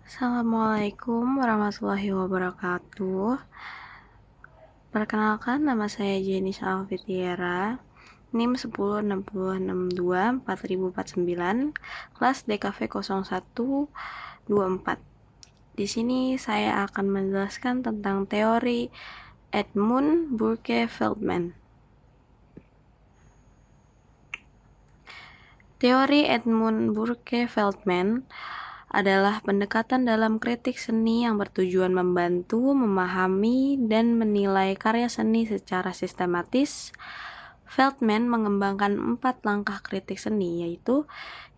Assalamualaikum warahmatullahi wabarakatuh. Perkenalkan, nama saya Jenis Alfitiera, NIM 1060624049, kelas DKV 0124. Di sini saya akan menjelaskan tentang teori Edmund Burke-Feldman. Teori Edmund Burke-Feldman adalah pendekatan dalam kritik seni yang bertujuan membantu memahami dan menilai karya seni secara sistematis. Feldman mengembangkan 4 langkah kritik seni, yaitu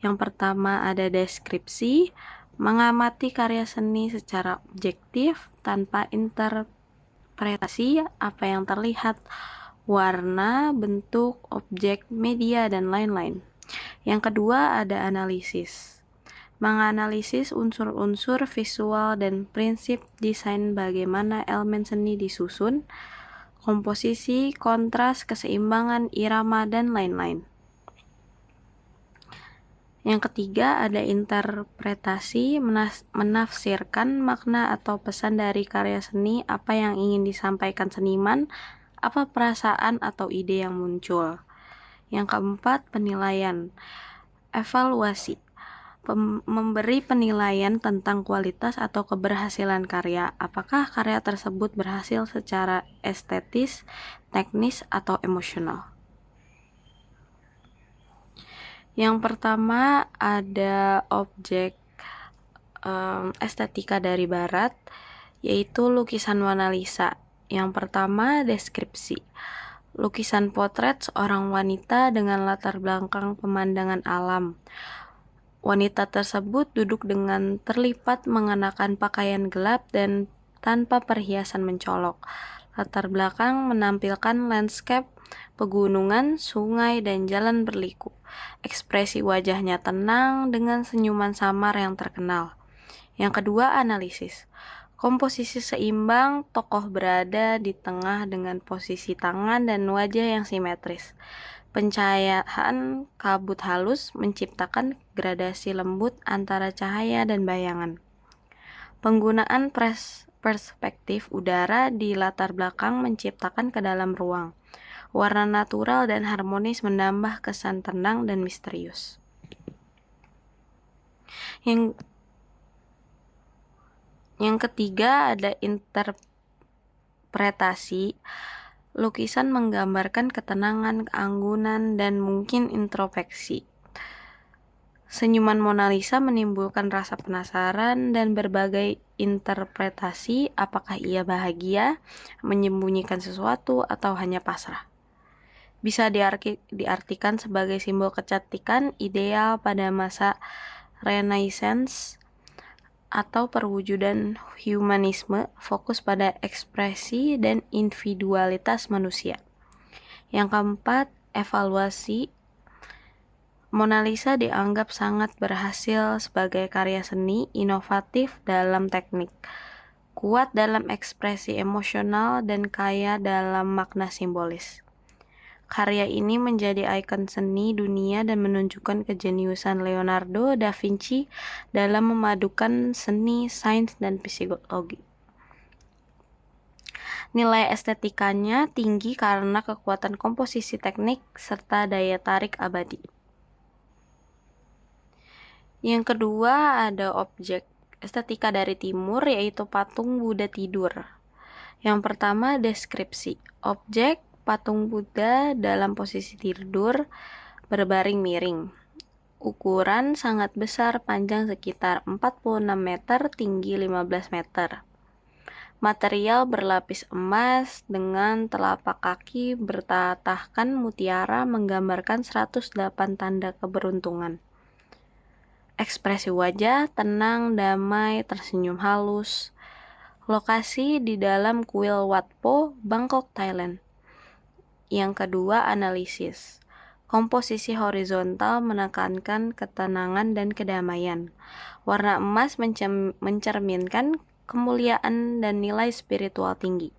yang pertama ada deskripsi, mengamati karya seni secara objektif tanpa interpretasi apa yang terlihat, warna, bentuk, objek, media, dan lain-lain. Yang kedua ada analisis, menganalisis unsur-unsur visual dan prinsip desain, bagaimana elemen seni disusun, komposisi, kontras, keseimbangan, irama, dan lain-lain. Yang ketiga ada interpretasi, menafsirkan makna atau pesan dari karya seni, apa yang ingin disampaikan seniman, apa perasaan atau ide yang muncul. Yang keempat penilaian, evaluasi, memberi penilaian tentang kualitas atau keberhasilan karya, apakah karya tersebut berhasil secara estetis, teknis, atau emosional. Yang pertama ada objek estetika dari barat, yaitu lukisan Mona Lisa. Yang pertama deskripsi, lukisan potret seorang wanita dengan latar belakang pemandangan alam. Wanita tersebut duduk dengan terlipat mengenakan pakaian gelap dan tanpa perhiasan mencolok. Latar belakang menampilkan landscape, pegunungan, sungai, dan jalan berliku. Ekspresi wajahnya tenang dengan senyuman samar yang terkenal. Yang kedua, analisis. Komposisi seimbang, tokoh berada di tengah dengan posisi tangan dan wajah yang simetris. Pencahayaan kabut halus menciptakan gradasi lembut antara cahaya dan bayangan. Penggunaan perspektif udara di latar belakang menciptakan ke dalam ruang. Warna natural dan harmonis menambah kesan tenang dan misterius. Yang ketiga ada interpretasi. Lukisan menggambarkan ketenangan, keanggunan, dan mungkin introspeksi. Senyuman Mona Lisa menimbulkan rasa penasaran dan berbagai interpretasi, apakah ia bahagia, menyembunyikan sesuatu, atau hanya pasrah. Bisa diartikan sebagai simbol kecantikan ideal pada masa Renaissance atau perwujudan humanisme, fokus pada ekspresi dan individualitas manusia. Yang keempat, evaluasi. Mona Lisa dianggap sangat berhasil sebagai karya seni, inovatif dalam teknik, kuat dalam ekspresi emosional, dan kaya dalam makna simbolis. Karya ini menjadi ikon seni dunia dan menunjukkan kejeniusan Leonardo da Vinci dalam memadukan seni, sains, dan psikologi. Nilai estetikanya tinggi karena kekuatan komposisi teknik serta daya tarik abadi. Yang kedua ada objek estetika dari timur, yaitu patung Buddha tidur. Yang pertama deskripsi, objek patung Buddha dalam posisi tidur berbaring miring. Ukuran sangat besar, panjang sekitar 46 meter, tinggi 15 meter. Material berlapis emas dengan telapak kaki bertatahkan mutiara menggambarkan 108 tanda keberuntungan. Ekspresi wajah tenang, damai, tersenyum halus. Lokasi di dalam kuil Wat Po, Bangkok, Thailand. Yang kedua, analisis. Komposisi horizontal menekankan ketenangan dan kedamaian. Warna emas mencerminkan kemuliaan dan nilai spiritual tinggi.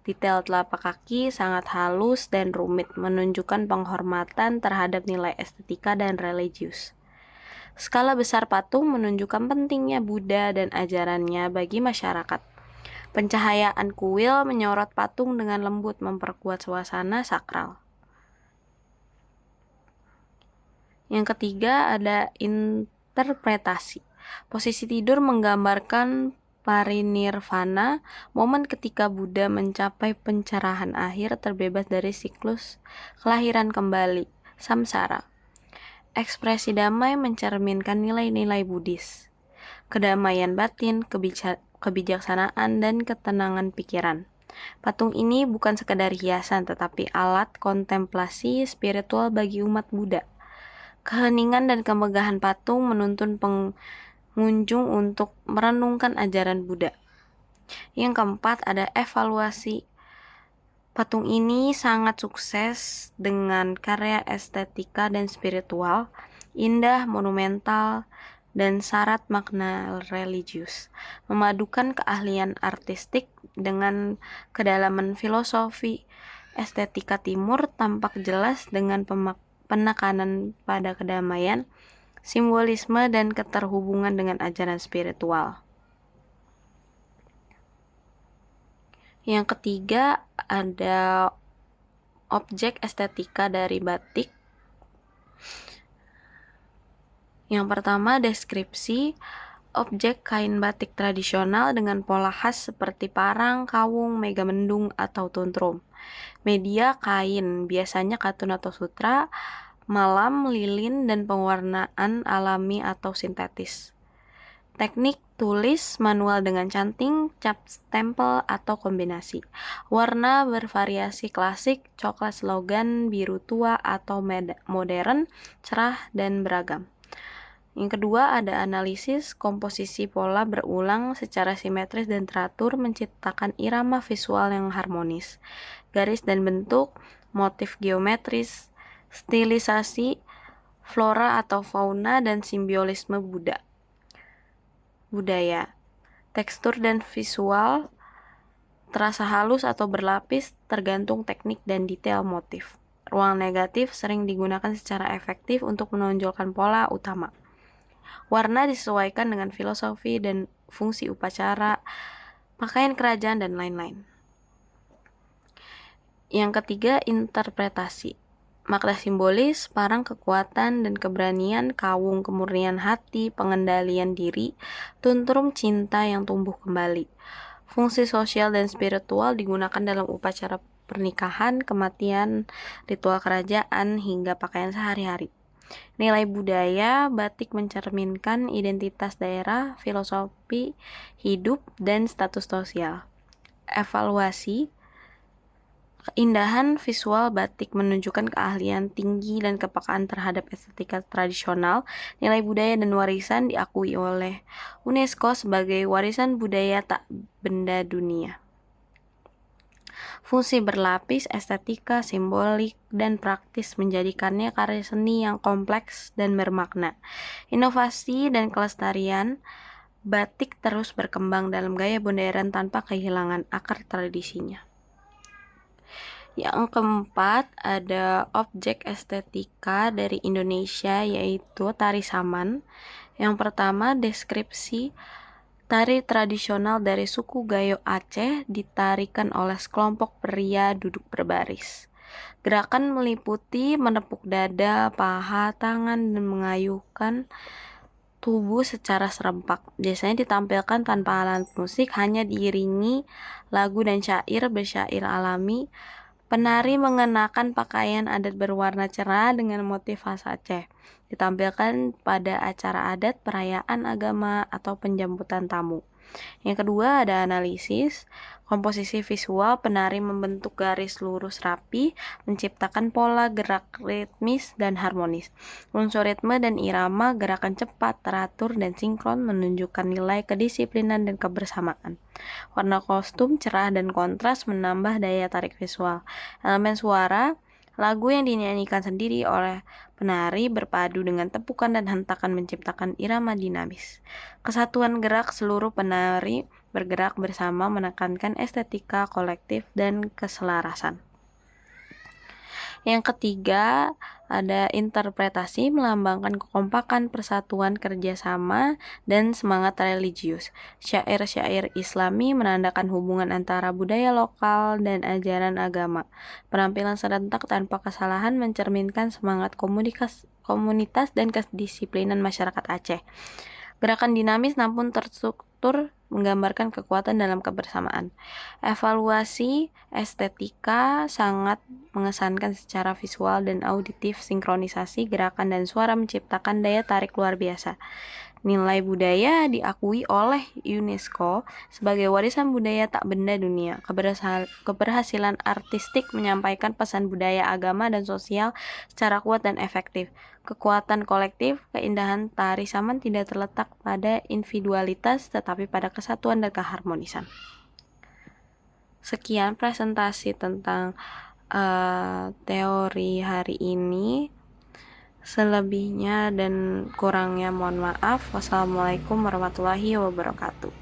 Detail telapak kaki sangat halus dan rumit, menunjukkan penghormatan terhadap nilai estetika dan religius. Skala besar patung menunjukkan pentingnya Buddha dan ajarannya bagi masyarakat. Pencahayaan kuil menyorot patung dengan lembut memperkuat suasana sakral. Yang ketiga ada interpretasi. Posisi tidur menggambarkan parinirvana, momen ketika Buddha mencapai pencerahan akhir terbebas dari siklus kelahiran kembali, samsara. Ekspresi damai mencerminkan nilai-nilai Buddhis, kedamaian batin, kebijaksanaan, dan ketenangan pikiran. Patung ini bukan sekadar hiasan, tetapi alat kontemplasi spiritual bagi umat Buddha. Keheningan dan kemegahan patung menuntun pengunjung untuk merenungkan ajaran Buddha. Yang keempat ada evaluasi. Patung ini sangat sukses dengan karya estetika dan spiritual, indah, monumental, dan syarat makna religius, memadukan keahlian artistik dengan kedalaman filosofi. Estetika timur tampak jelas dengan penekanan pada kedamaian, simbolisme, dan keterhubungan dengan ajaran spiritual. Yang ketiga ada objek estetika dari batik. Yang pertama deskripsi objek kain batik tradisional dengan pola khas seperti parang, kawung, megamendung, atau tuntrum. Media kain, biasanya katun atau sutra, malam, lilin, dan pewarnaan alami atau sintetis. Teknik tulis manual dengan canting, cap stempel, atau kombinasi. Warna bervariasi klasik, coklat slogan, biru tua, atau modern, cerah, dan beragam. Yang kedua ada analisis komposisi pola berulang secara simetris dan teratur menciptakan irama visual yang harmonis. Garis dan bentuk, motif geometris, stilisasi, flora atau fauna, dan simbolisme budaya. Tekstur dan visual terasa halus atau berlapis tergantung teknik dan detail motif. Ruang negatif sering digunakan secara efektif untuk menonjolkan pola utama. Warna disesuaikan dengan filosofi dan fungsi upacara, pakaian kerajaan, dan lain-lain. Yang ketiga, interpretasi. Makna simbolis, parang kekuatan dan keberanian, kawung kemurnian hati, pengendalian diri, tuntrum cinta yang tumbuh kembali. Fungsi sosial dan spiritual digunakan dalam upacara pernikahan, kematian, ritual kerajaan, hingga pakaian sehari-hari. Nilai budaya, batik mencerminkan identitas daerah, filosofi hidup, dan status sosial. Evaluasi, keindahan visual batik menunjukkan keahlian tinggi dan kepekaan terhadap estetika tradisional. Nilai budaya dan warisan diakui oleh UNESCO sebagai warisan budaya tak benda dunia. Fungsi berlapis, estetika, simbolik, dan praktis menjadikannya karya seni yang kompleks dan bermakna. Inovasi dan kelestarian, batik terus berkembang dalam gaya modern tanpa kehilangan akar tradisinya. Yang keempat ada objek estetika dari Indonesia yaitu tari saman. Yang pertama deskripsi. Tari tradisional dari suku Gayo Aceh ditarikan oleh sekelompok pria duduk berbaris. Gerakan meliputi menepuk dada, paha, tangan, dan mengayuhkan tubuh secara serempak. Biasanya ditampilkan tanpa alat musik, hanya diiringi lagu dan syair bersyair alami. Penari mengenakan pakaian adat berwarna cerah dengan motif khas Aceh. Ditampilkan pada acara adat, perayaan agama, atau penjemputan tamu. Yang kedua ada analisis. Komposisi visual, penari membentuk garis lurus rapi, menciptakan pola gerak ritmis dan harmonis. Unsur ritme dan irama, gerakan cepat, teratur, dan sinkron menunjukkan nilai kedisiplinan dan kebersamaan. Warna kostum cerah dan kontras menambah daya tarik visual. Elemen suara, lagu yang dinyanyikan sendiri oleh penari berpadu dengan tepukan dan hentakan menciptakan irama dinamis. Kesatuan gerak seluruh penari bergerak bersama menekankan estetika kolektif dan keselarasan. Yang ketiga, ada interpretasi melambangkan kekompakan, persatuan, kerjasama, dan semangat religius. Syair-syair Islami menandakan hubungan antara budaya lokal dan ajaran agama. Penampilan serentak tanpa kesalahan mencerminkan semangat komunitas dan kedisiplinan masyarakat Aceh. Gerakan dinamis namun terstruktur menggambarkan kekuatan dalam kebersamaan. Evaluasi estetika sangat mengesankan secara visual dan auditif, sinkronisasi gerakan dan suara menciptakan daya tarik luar biasa. Nilai budaya diakui oleh UNESCO sebagai warisan budaya tak benda dunia. Keberhasilan artistik menyampaikan pesan budaya, agama, dan sosial secara kuat dan efektif. Kekuatan kolektif, keindahan tari Saman tidak terletak pada individualitas tetapi pada kesatuan dan keharmonisan. Sekian presentasi tentang teori hari ini. Selebihnya dan kurangnya mohon maaf. Wassalamualaikum warahmatullahi wabarakatuh.